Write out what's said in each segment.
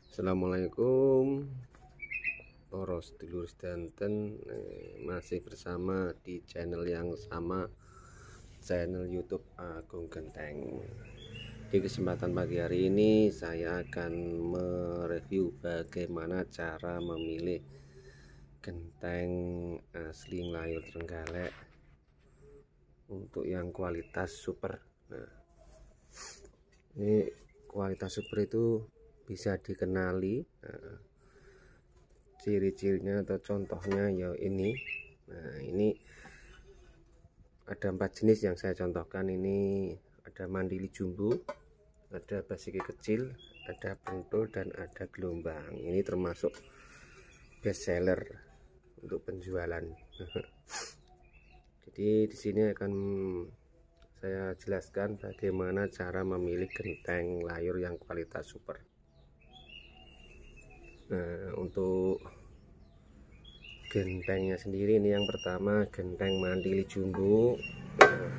Assalamualaikum poros dulur sedanten, masih bersama di channel yang sama, channel YouTube Agung Genteng. Di kesempatan pagi hari ini saya akan mereview bagaimana cara memilih genteng asli Nglayur Trenggalek untuk yang kualitas super. Nah, ini kualitas super itu bisa dikenali ciri-cirinya atau contohnya ya ini. Nah, ini ada 4 jenis yang saya contohkan. Ini ada mandili jumbo, ada basiki kecil, ada pentul, dan ada gelombang. Ini termasuk best seller untuk penjualan. Jadi di sini akan saya jelaskan bagaimana cara memilih genteng layur yang kualitas super. Nah, untuk gentengnya sendiri ini yang pertama genteng mandili jumbo. Nah,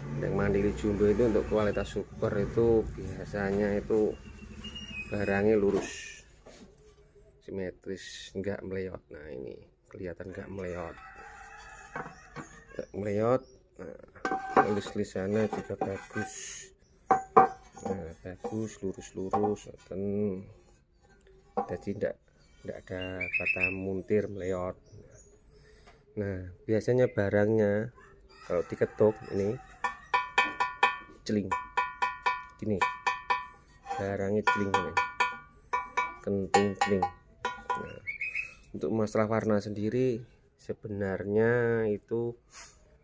genteng mandili jumbo itu untuk kualitas super itu biasanya itu barangnya lurus, simetris, enggak meleot. Nah, ini kelihatan enggak meleot, Nah, tulis-tulisannya juga bagus. Nah, bagus, lurus-lurus, dan jadi tidak ada kata muntir meleot. Nah, biasanya barangnya kalau diketuk ini celing gini, barangnya celing ini, kenting celing. Nah, untuk masalah warna sendiri sebenarnya itu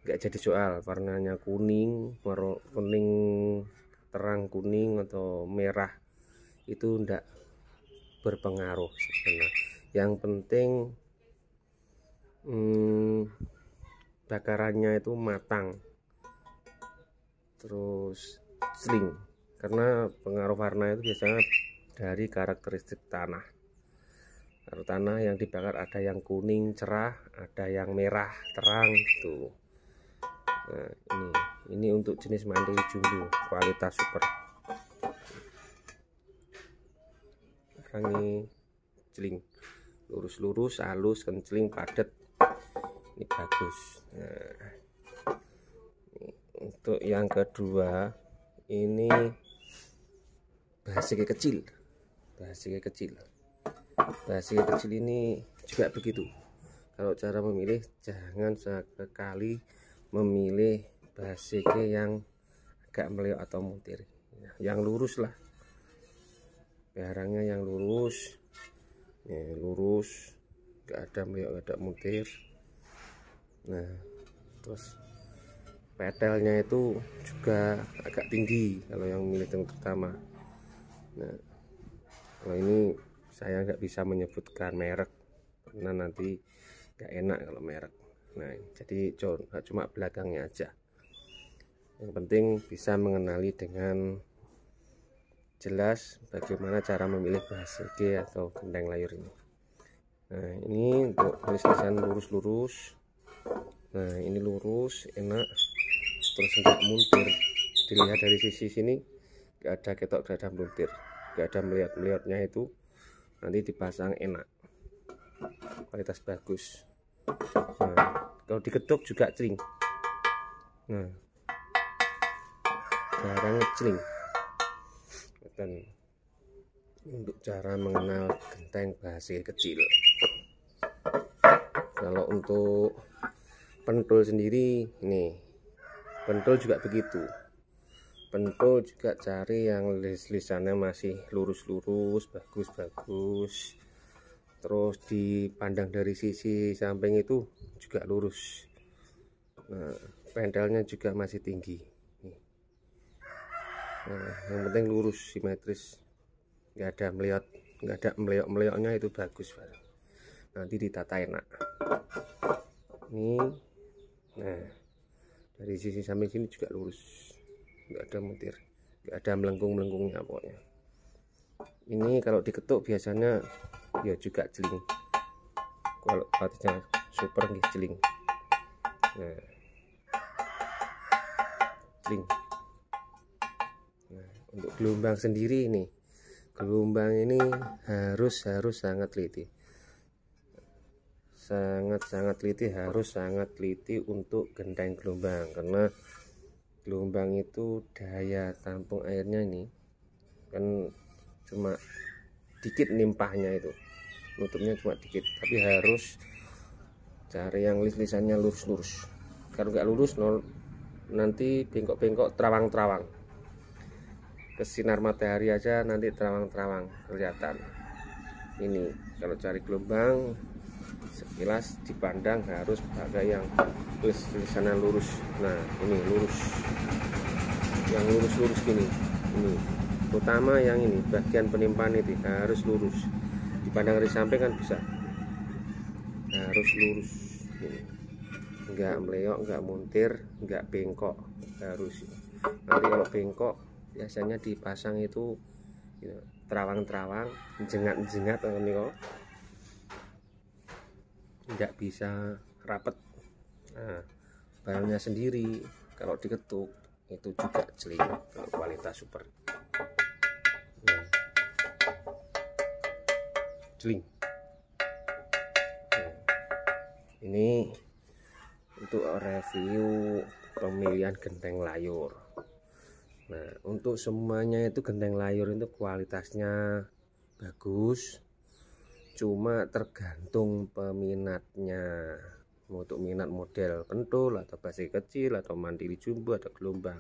nggak jadi soal. Warnanya kuning, kuning terang, kuning atau merah itu enggak berpengaruh sebenarnya. Yang penting bakarannya itu matang, terus celing, karena pengaruh warna itu biasanya dari karakteristik tanah. Kalau tanah yang dibakar ada yang kuning cerah, ada yang merah terang gitu. Nah, ini untuk jenis mandili jumbo kualitas super. Ini celing, lurus-lurus, halus, kenceling, padat, ini bagus. Nah, untuk yang kedua ini basiki kecil. Basiki kecil ini juga begitu. Kalau cara memilih, jangan sekali memilih basiki yang agak meleot atau muntir, yang lurus lah. Barangnya yang lurus, lurus, gak ada melihat, gak ada muntir. Nah, terus petelnya itu juga agak tinggi kalau yang milih yang pertama. Nah, kalau ini saya nggak bisa menyebutkan merek karena nanti gak enak kalau merek. Nah, jadi cuma belakangnya aja. Yang penting bisa mengenali dengan jelas bagaimana cara memilih basiki atau genteng layur ini. Nah, ini untuk tulisan lurus-lurus. Nah, ini lurus, enak, terus enggak muntir. Dilihat dari sisi sini enggak ada ketok, enggak ada muntir, enggak ada melihat-melihatnya, itu nanti dipasang enak, kualitas bagus. Nah, kalau diketuk juga celing. Nah, barangnya celing. Dan untuk cara mengenal genteng basiki kecil, kalau untuk pentul sendiri, ini pentul juga begitu. Pentul juga cari yang lisannya masih lurus-lurus, bagus-bagus, terus dipandang dari sisi samping itu juga lurus. Nah, pentelnya juga masih tinggi. Nah, yang penting lurus, simetris, nggak ada melihat, nggak ada meleok-meleoknya, itu bagus. Nanti ditata enak. Ini, nah, dari sisi samping sini juga lurus, nggak ada muntir, nggak ada melengkung-melengkungnya pokoknya. Ini kalau diketuk biasanya ya juga celing. Kalau kualitasnya super nih celing. Nah, celing. Nah, untuk gelombang sendiri ini gelombang ini harus sangat teliti, harus sangat teliti untuk genteng gelombang, karena gelombang itu daya tampung airnya ini kan cuma dikit, nimpahnya itu nutupnya cuma dikit, tapi harus cari yang lisannya lurus-lurus. Kalau nggak lurus nanti bengkok-bengkok, terawang-terawang. Ke sinar matahari aja nanti terawang-terawang kelihatan. Ini kalau cari gelombang sekilas dipandang harus pakai yang lisannya lurus. Nah ini lurus, yang lurus-lurus gini. Ini terutama yang ini bagian penimpahan itu harus lurus. Dipandang dari samping kan bisa, harus lurus. Ini nggak meleok, nggak muntir, nggak bengkok, harus. Nanti kalau bengkok biasanya dipasang itu terawang-terawang, jengat-jengat ini kok nggak bisa rapet. Nah, barangnya sendiri kalau diketuk itu juga celing, kalau kualitas super. Nah, celing. Nah, ini untuk review pemilihan genteng layur. Nah, untuk semuanya itu genteng layur itu kualitasnya bagus, cuma tergantung peminatnya. Untuk minat model pentul atau basi kecil atau mandiri jumbo atau gelombang.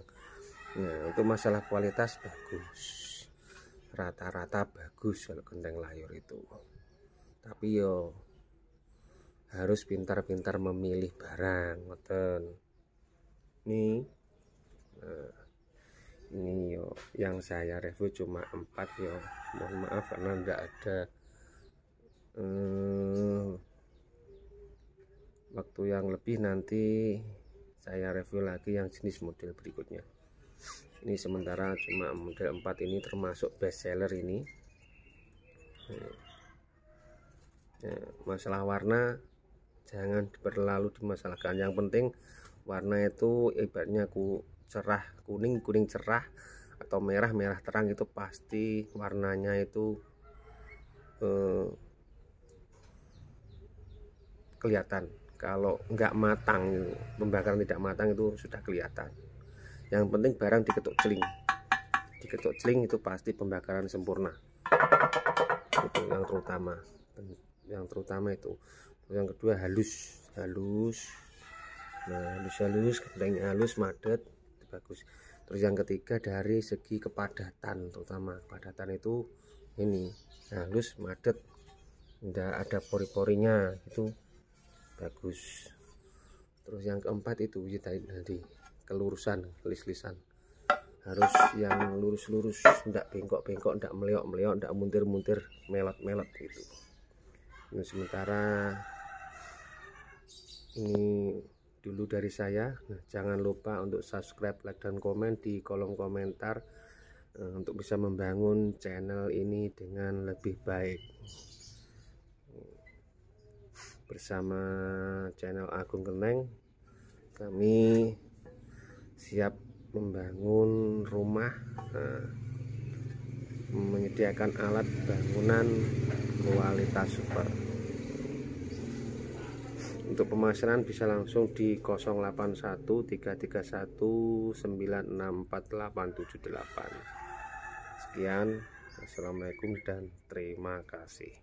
Nah, untuk masalah kualitas bagus, rata-rata bagus kalau genteng layur itu. Tapi yo harus pintar-pintar memilih barang, ngoten. Nih, nah, ini yo yang saya review cuma 4 yo, mohon maaf karena enggak ada waktu yang lebih. Nanti saya review lagi yang jenis model berikutnya. Ini sementara cuma model 4 ini, termasuk best seller ini. Nah, masalah warna jangan terlalu dimasalahkan, yang penting warna itu ibaratnya cerah, kuning cerah atau merah terang, itu pasti warnanya itu kelihatan. Kalau nggak matang, pembakaran tidak matang itu sudah kelihatan. Yang penting barang diketuk celing itu pasti pembakaran sempurna. Itu yang terutama itu. Yang kedua halus. Nah, halus, gentengnya halus, madet, bagus. Terus yang ketiga dari segi kepadatan, terutama kepadatan itu ini halus, madet, enggak ada pori-porinya, itu bagus. Terus yang keempat itu tadi kelurusan, lisan harus yang lurus-lurus, enggak bengkok-bengkok, enggak meleok-meleok, enggak muntir-muntir, melot-melot gitu. Nah, sementara ini dulu dari saya. Nah, jangan lupa untuk subscribe, like, dan komen di kolom komentar untuk bisa membangun channel ini dengan lebih baik. Bersama channel Agung Genteng, kami siap membangun rumah, menyediakan alat bangunan kualitas super. Untuk pemasaran bisa langsung di 081 331 964 878. Sekian, assalamualaikum dan terima kasih.